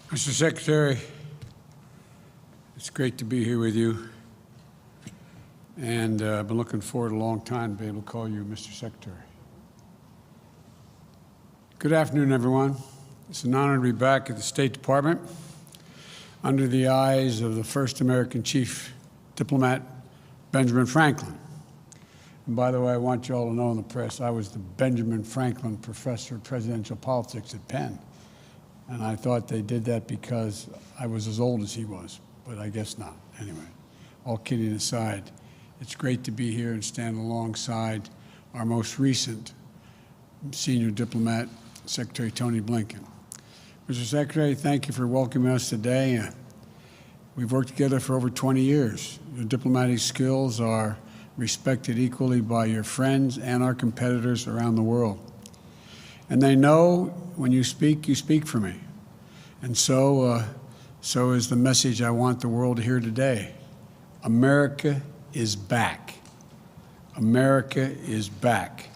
Mr. Secretary, it's great to be here with you, and I've been looking forward a long time to be able to call you Mr. Secretary. Good afternoon, everyone. It's an honor to be back at the State Department under the eyes of the first American chief diplomat, Benjamin Franklin. And by the way, I want you all to know in the press, I was the Benjamin Franklin Professor of Presidential Politics at Penn. And I thought they did that because I was as old as he was, but I guess not. Anyway, all kidding aside, it's great to be here and stand alongside our most recent senior diplomat, Secretary Tony Blinken. Mr. Secretary, thank you for welcoming us today. We've worked together for over 20 years. Your diplomatic skills are respected equally by your friends and our competitors around the world. And they know when you speak for me. And so is the message I want the world to hear today. America is back. America is back.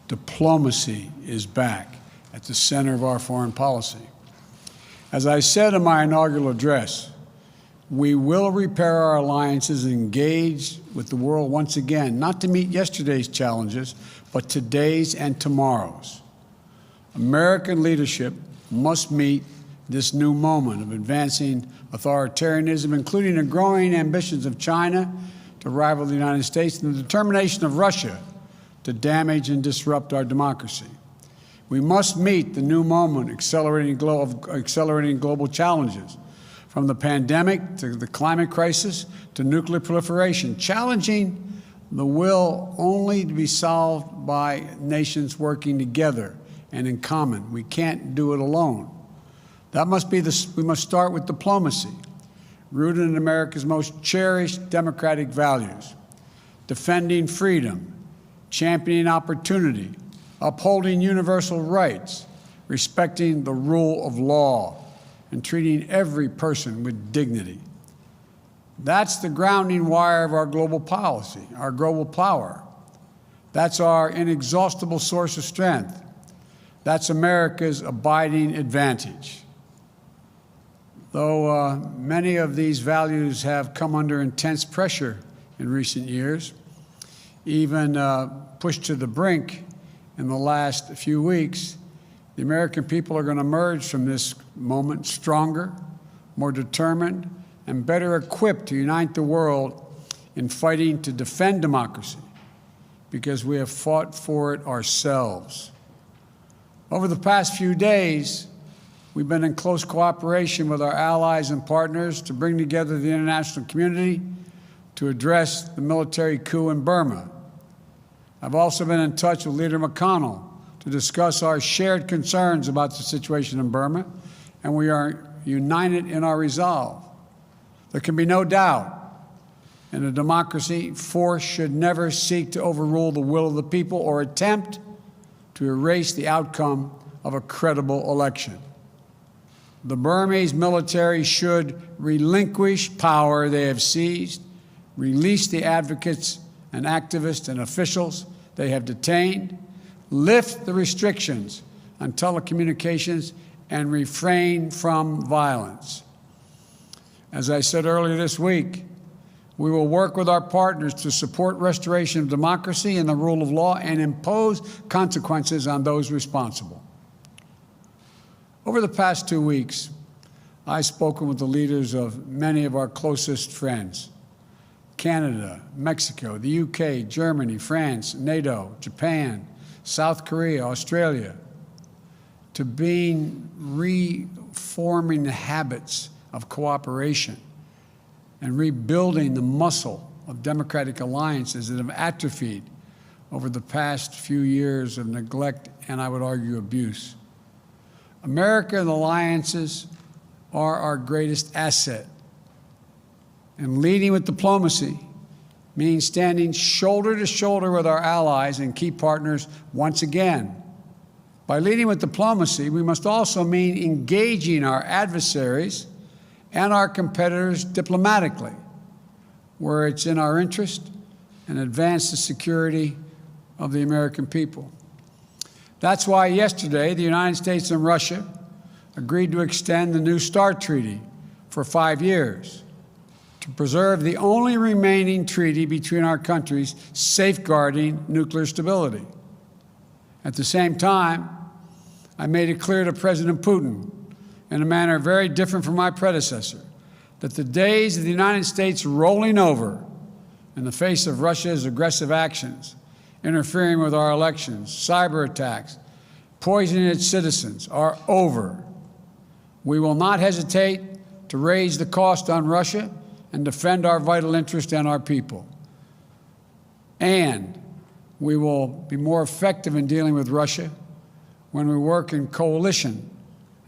Diplomacy is back at the center of our foreign policy. As I said in my inaugural address, we will repair our alliances and engage with the world once again, not to meet yesterday's challenges, but today's and tomorrow's. American leadership must meet this new moment of advancing authoritarianism, including the growing ambitions of China to rival the United States and the determination of Russia to damage and disrupt our democracy. We must meet the new moment accelerating global challenges, from the pandemic to the climate crisis to nuclear proliferation, challenging the will only to be solved by nations working together and in common. We can't do it alone. We must start with diplomacy, rooted in America's most cherished democratic values, defending freedom, championing opportunity, upholding universal rights, respecting the rule of law, and treating every person with dignity. That's the grounding wire of our global policy, our global power. That's our inexhaustible source of strength. That's America's abiding advantage. Though many of these values have come under intense pressure in recent years, even pushed to the brink in the last few weeks, the American people are going to emerge from this moment stronger, more determined, and better equipped to unite the world in fighting to defend democracy, because we have fought for it ourselves. Over the past few days, we've been in close cooperation with our allies and partners to bring together the international community to address the military coup in Burma. I've also been in touch with Leader McConnell to discuss our shared concerns about the situation in Burma, and we are united in our resolve. There can be no doubt, in a democracy, force should never seek to overrule the will of the people or attempt to erase the outcome of a credible election. The Burmese military should relinquish power they have seized, release the advocates and activists and officials they have detained, lift the restrictions on telecommunications, and refrain from violence. As I said earlier this week, we will work with our partners to support restoration of democracy and the rule of law and impose consequences on those responsible. Over the past 2 weeks, I've spoken with the leaders of many of our closest friends: Canada, Mexico, the UK, Germany, France, NATO, Japan, South Korea, Australia, to reforming the habits of cooperation and rebuilding the muscle of democratic alliances that have atrophied over the past few years of neglect and, I would argue, abuse. America and alliances are our greatest asset. And leading with diplomacy means standing shoulder to shoulder with our allies and key partners once again. By leading with diplomacy, we must also mean engaging our adversaries and our competitors diplomatically, where it's in our interest, and advance the security of the American people. That's why yesterday the United States and Russia agreed to extend the New START Treaty for 5 years to preserve the only remaining treaty between our countries safeguarding nuclear stability. At the same time, I made it clear to President Putin, in a manner very different from my predecessor, that the days of the United States rolling over in the face of Russia's aggressive actions, interfering with our elections, cyber attacks, poisoning its citizens, are over. We will not hesitate to raise the cost on Russia and defend our vital interest and our people. And we will be more effective in dealing with Russia when we work in coalition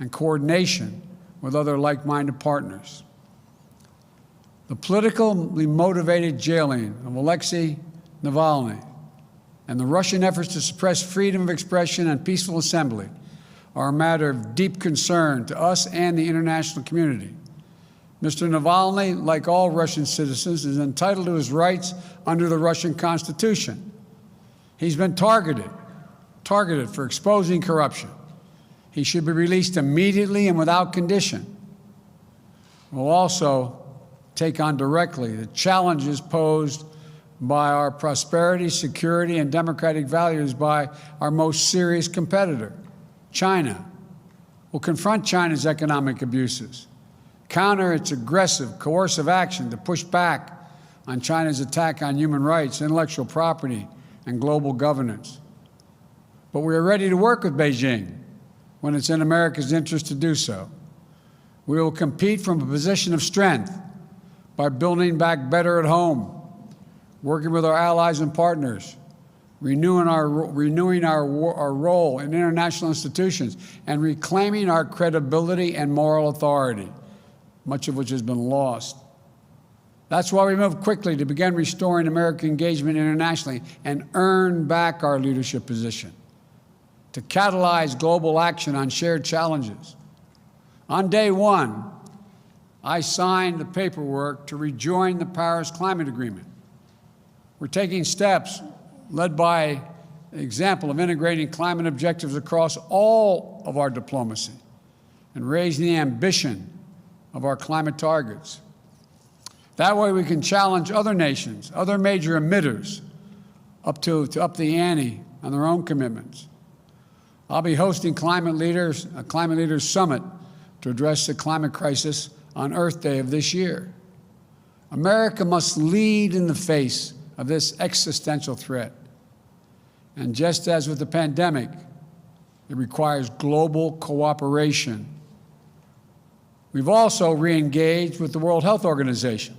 and coordination with other like-minded partners. The politically motivated jailing of Alexei Navalny and the Russian efforts to suppress freedom of expression and peaceful assembly are a matter of deep concern to us and the international community. Mr. Navalny, like all Russian citizens, is entitled to his rights under the Russian Constitution. He's been targeted for exposing corruption. He should be released immediately and without condition. We'll also take on directly the challenges posed by our prosperity, security, and democratic values by our most serious competitor, China. We'll confront China's economic abuses, counter its aggressive, coercive action to push back on China's attack on human rights, intellectual property, and global governance. But we are ready to work with Beijing when it's in America's interest to do so. We will compete from a position of strength by building back better at home, working with our allies and partners, renewing our role in international institutions, and reclaiming our credibility and moral authority, much of which has been lost. That's why we moved quickly to begin restoring American engagement internationally and earn back our leadership position, to catalyze global action on shared challenges. On day one, I signed the paperwork to rejoin the Paris Climate Agreement. We're taking steps led by the example of integrating climate objectives across all of our diplomacy and raising the ambition of our climate targets. That way we can challenge other nations, other major emitters, to up the ante on their own commitments. I'll be hosting a Climate Leaders Summit to address the climate crisis on Earth Day of this year. America must lead in the face of this existential threat. And just as with the pandemic, it requires global cooperation. We've also re-engaged with the World Health Organization.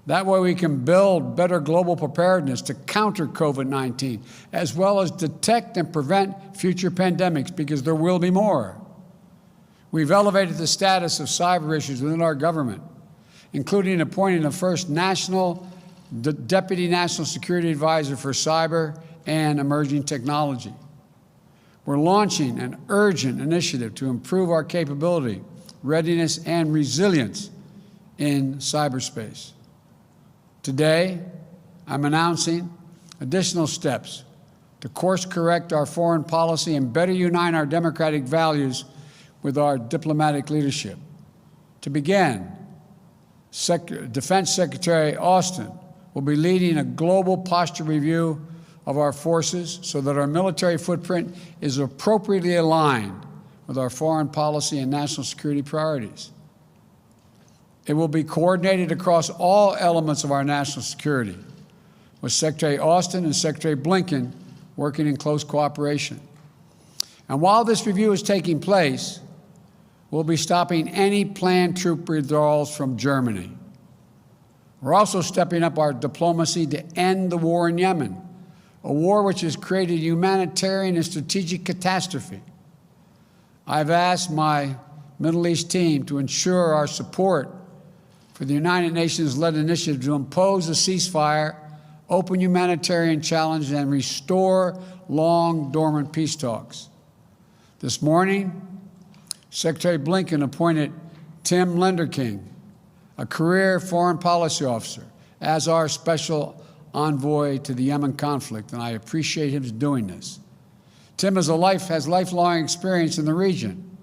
That way we can build better global preparedness to counter COVID-19, as well as detect and prevent future pandemics, because there will be more. We've elevated the status of cyber issues within our government, including appointing the first Deputy National Security Advisor for Cyber and Emerging Technology. We're launching an urgent initiative to improve our capability, readiness, and resilience in cyberspace. Today, I'm announcing additional steps to course-correct our foreign policy and better unite our democratic values with our diplomatic leadership. To begin, Defense Secretary Austin will be leading a global posture review of our forces so that our military footprint is appropriately aligned with our foreign policy and national security priorities. It will be coordinated across all elements of our national security, with Secretary Austin and Secretary Blinken working in close cooperation. And while this review is taking place, we'll be stopping any planned troop withdrawals from Germany. We're also stepping up our diplomacy to end the war in Yemen, a war which has created a humanitarian and strategic catastrophe. I've asked my Middle East team to ensure our support for the United Nations-led initiative to impose a ceasefire, open humanitarian challenge, and restore long-dormant peace talks. This morning, Secretary Blinken appointed Tim Lenderking, a career foreign policy officer, as our special envoy to the Yemen conflict, and I appreciate him doing this. Tim has lifelong experience in the region,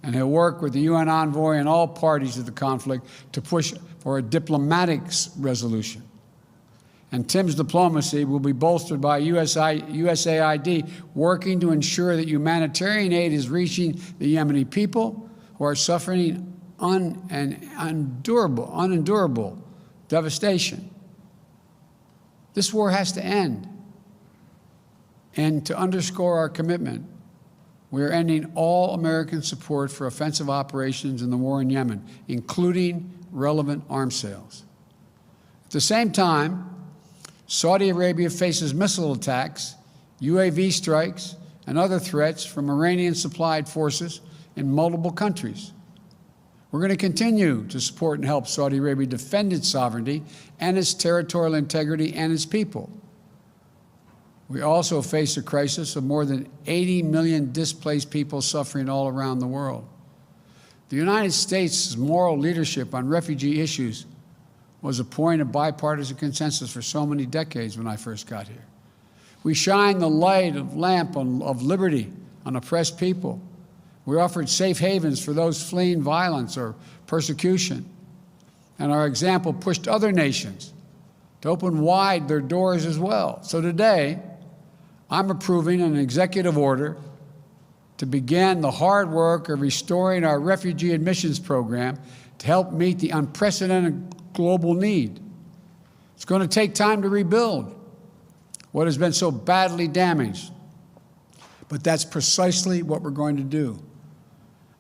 and he'll work with the UN envoy and all parties to the conflict to push for a diplomatic resolution. And Tim's diplomacy will be bolstered by USAID working to ensure that humanitarian aid is reaching the Yemeni people who are suffering unendurable devastation. This war has to end. And to underscore our commitment, we are ending all American support for offensive operations in the war in Yemen, including relevant arms sales. At the same time, Saudi Arabia faces missile attacks, UAV strikes, and other threats from Iranian-supplied forces in multiple countries. We're going to continue to support and help Saudi Arabia defend its sovereignty and its territorial integrity and its people. We also face a crisis of more than 80 million displaced people suffering all around the world. The United States' moral leadership on refugee issues was a point of bipartisan consensus for so many decades when I first got here. We shine the lamp of liberty on oppressed people. We offered safe havens for those fleeing violence or persecution. And our example pushed other nations to open wide their doors as well. So today, I'm approving an executive order to begin the hard work of restoring our refugee admissions program to help meet the unprecedented global need. It's going to take time to rebuild what has been so badly damaged, but that's precisely what we're going to do.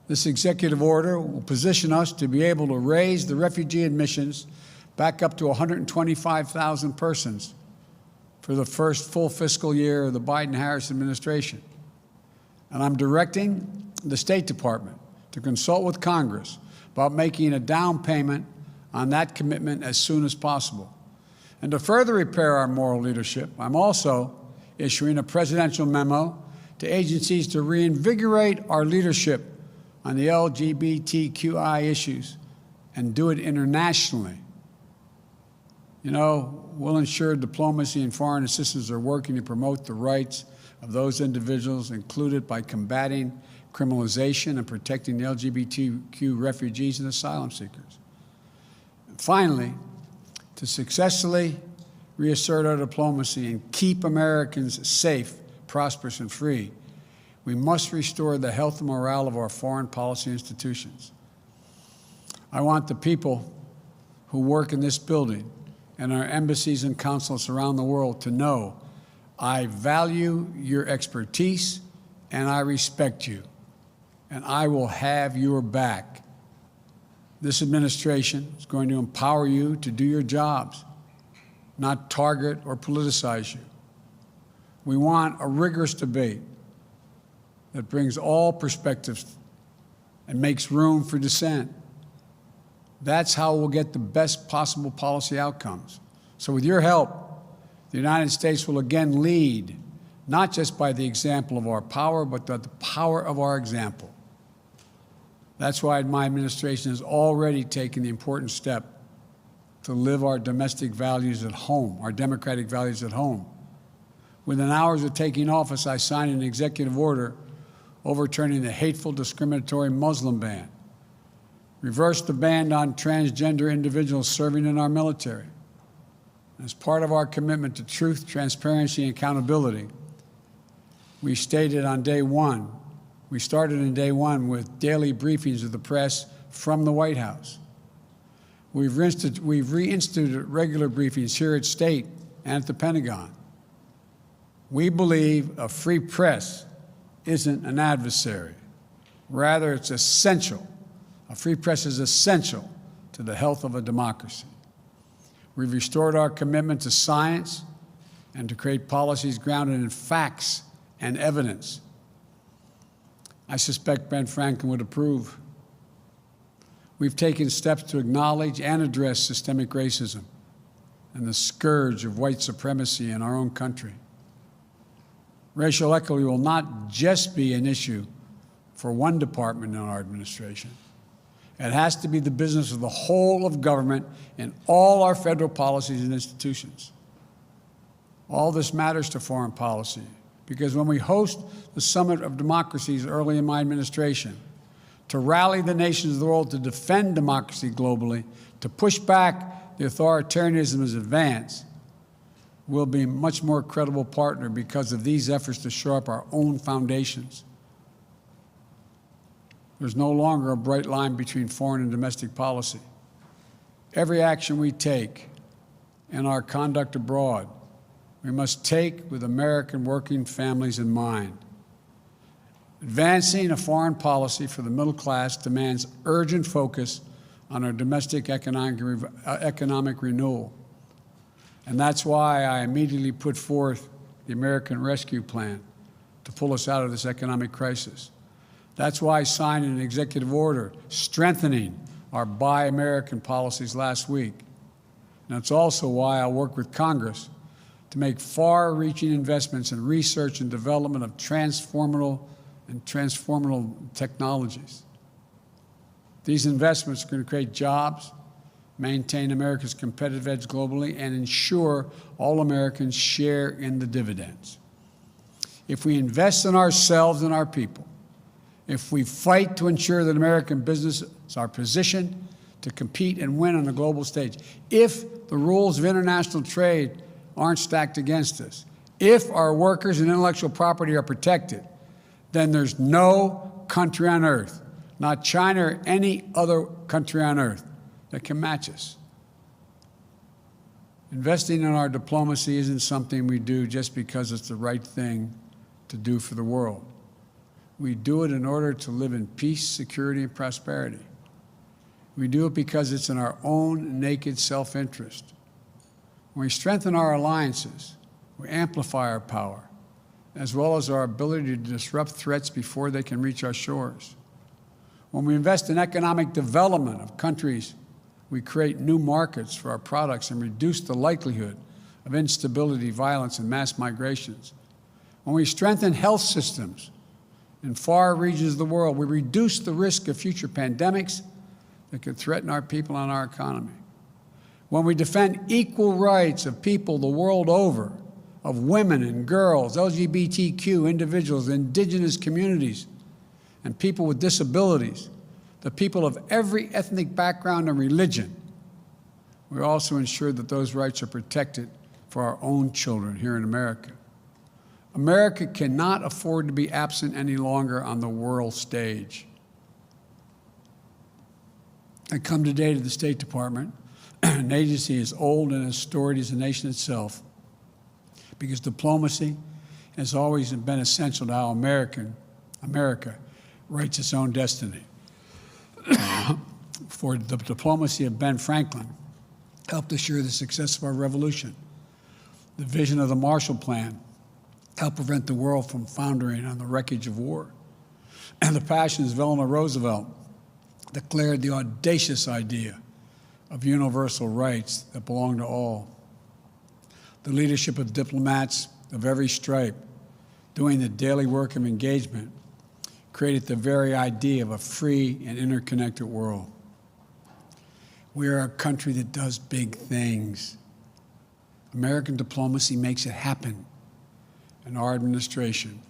This executive order will position us to be able to raise the refugee admissions back up to 125,000 persons for the first full fiscal year of the Biden-Harris administration. And I'm directing the State Department to consult with Congress about making a down payment on that commitment as soon as possible. And to further repair our moral leadership, I'm also issuing a presidential memo to agencies to reinvigorate our leadership on the LGBTQI issues and do it internationally. You know, we'll ensure diplomacy and foreign assistance are working to promote the rights of those individuals, included by combating criminalization and protecting the LGBTQ refugees and asylum seekers. And finally, to successfully reassert our diplomacy and keep Americans safe, prosperous, and free, we must restore the health and morale of our foreign policy institutions. I want the people who work in this building and our embassies and consulates around the world to know I value your expertise and I respect you, and I will have your back. This administration is going to empower you to do your jobs, not target or politicize you. We want a rigorous debate that brings all perspectives and makes room for dissent. That's how we'll get the best possible policy outcomes. So with your help, the United States will again lead, not just by the example of our power, but by the power of our example. That's why my administration has already taken the important step to live our domestic values at home, our democratic values at home. Within hours of taking office, I signed an executive order overturning the hateful, discriminatory Muslim ban, reversed the ban on transgender individuals serving in our military. As part of our commitment to truth, transparency, and accountability, we stated on day one, we started in day one with daily briefings of the press from the White House. We've reinstituted regular briefings here at State and at the Pentagon. We believe a free press isn't an adversary. Rather, it's essential. A free press is essential to the health of a democracy. We've restored our commitment to science and to create policies grounded in facts and evidence. I suspect Ben Franklin would approve. We've taken steps to acknowledge and address systemic racism and the scourge of white supremacy in our own country. Racial equity will not just be an issue for one department in our administration. It has to be the business of the whole of government and all our federal policies and institutions. All this matters to foreign policy because when we host the Summit of Democracies early in my administration, to rally the nations of the world to defend democracy globally, to push back the authoritarianism as advanced, we'll be a much more credible partner because of these efforts to shore up our own foundations. There's no longer a bright line between foreign and domestic policy. Every action we take in our conduct abroad, we must take with American working families in mind. Advancing a foreign policy for the middle class demands urgent focus on our domestic economic renewal. And that's why I immediately put forth the American Rescue Plan to pull us out of this economic crisis. That's why I signed an executive order strengthening our Buy American policies last week. And that's also why I work with Congress to make far-reaching investments in research and development of transformational technologies. These investments are going to create jobs, maintain America's competitive edge globally, and ensure all Americans share in the dividends. If we invest in ourselves and our people, if we fight to ensure that American businesses are positioned to compete and win on the global stage, if the rules of international trade aren't stacked against us, if our workers and intellectual property are protected, then there's no country on earth, not China or any other country on earth, that can match us. Investing in our diplomacy isn't something we do just because it's the right thing to do for the world. We do it in order to live in peace, security, and prosperity. We do it because it's in our own naked self-interest. When we strengthen our alliances, we amplify our power, as well as our ability to disrupt threats before they can reach our shores. When we invest in economic development of countries, we create new markets for our products and reduce the likelihood of instability, violence, and mass migrations. When we strengthen health systems in far regions of the world, we reduce the risk of future pandemics that could threaten our people and our economy. When we defend equal rights of people the world over, of women and girls, LGBTQ individuals, indigenous communities, and people with disabilities, the people of every ethnic background and religion, we also ensure that those rights are protected for our own children here in America. America cannot afford to be absent any longer on the world stage. I come today to the State Department, an agency as old and as storied as the nation itself, because diplomacy has always been essential to how America writes its own destiny. For the diplomacy of Ben Franklin helped assure the success of our revolution. The vision of the Marshall Plan helped prevent the world from foundering on the wreckage of war. And the passions of Eleanor Roosevelt declared the audacious idea of universal rights that belong to all. The leadership of diplomats of every stripe doing the daily work of engagement created the very idea of a free and interconnected world. We are a country that does big things. American diplomacy makes it happen, and our administration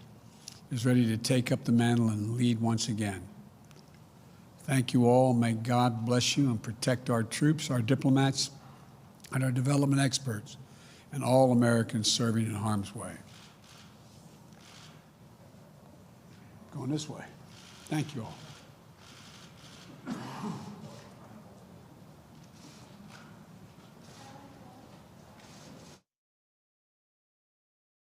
is ready to take up the mantle and lead once again. Thank you all. May God bless you and protect our troops, our diplomats, and our development experts, and all Americans serving in harm's way. Going this way. Thank you all.